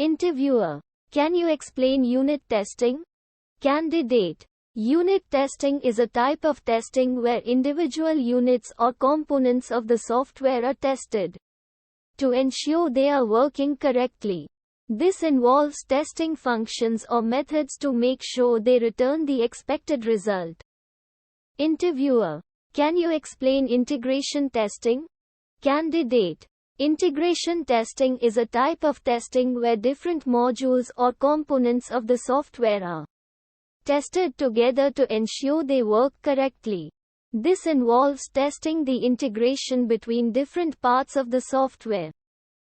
Interviewer: can you explain unit testing? Candidate: unit testing is a type of testing where individual units or components of the software are tested to ensure they are working correctly. This involves testing functions or methods to make sure they return the expected result. Interviewer: can you explain integration testing? Candidate: integration testing is a type of testing where different modules or components of the software are tested together to ensure they work correctly. This involves testing the integration between different parts of the software.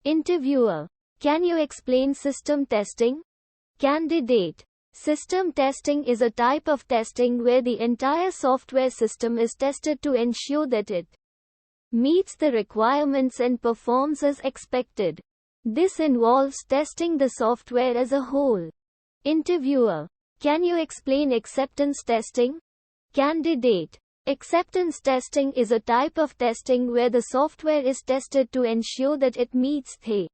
Interviewer: can you explain system testing? Candidate: system testing is a type of testing where the entire software system is tested to ensure that it meets the requirements and performs as expected. This involves testing the software as a whole. Interviewer: can you explain acceptance testing? Candidate: acceptance testing is a type of testing where the software is tested to ensure that it meets the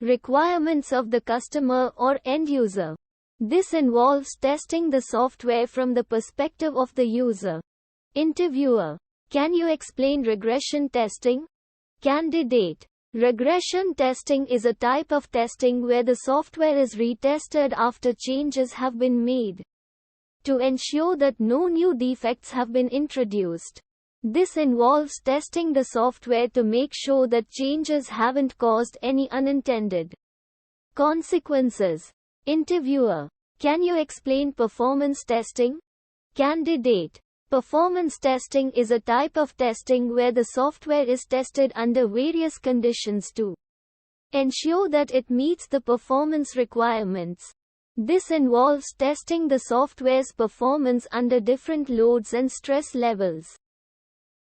requirements of the customer or end user. This involves testing the software from the perspective of the user. Interviewer: can you explain regression testing? Candidate: regression testing is a type of testing where the software is retested after changes have been made to ensure that no new defects have been introduced. This involves testing the software to make sure that changes haven't caused any unintended consequences. Interviewer: can you explain performance testing? Candidate: performance testing is a type of testing where the software is tested under various conditions to ensure that it meets the performance requirements. This involves testing the software's performance under different loads and stress levels.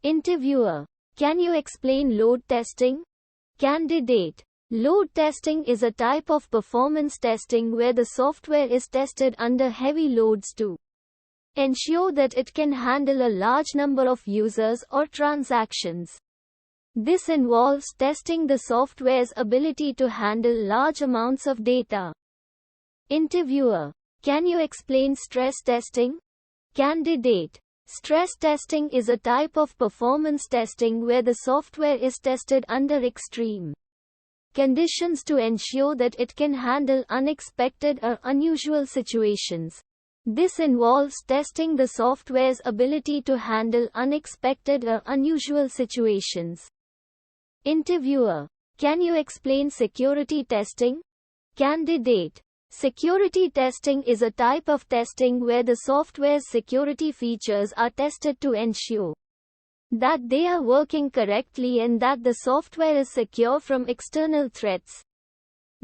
Interviewer: can you explain load testing? Candidate: load testing is a type of performance testing where the software is tested under heavy loads to ensure that it can handle a large number of users or transactions. This involves testing the software's ability to handle large amounts of data. Interviewer: can you explain stress testing? Candidate: stress testing is a type of performance testing where the software is tested under extreme conditions to ensure that it can handle unexpected or unusual situations. This involves testing the software's ability to handle unexpected or unusual situations. Interviewer: can you explain security testing? Candidate: security testing is a type of testing where the software's security features are tested to ensure that they are working correctly and that the software is secure from external threats.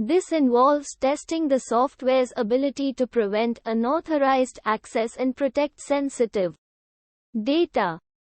This involves testing the software's ability to prevent unauthorized access and protect sensitive data.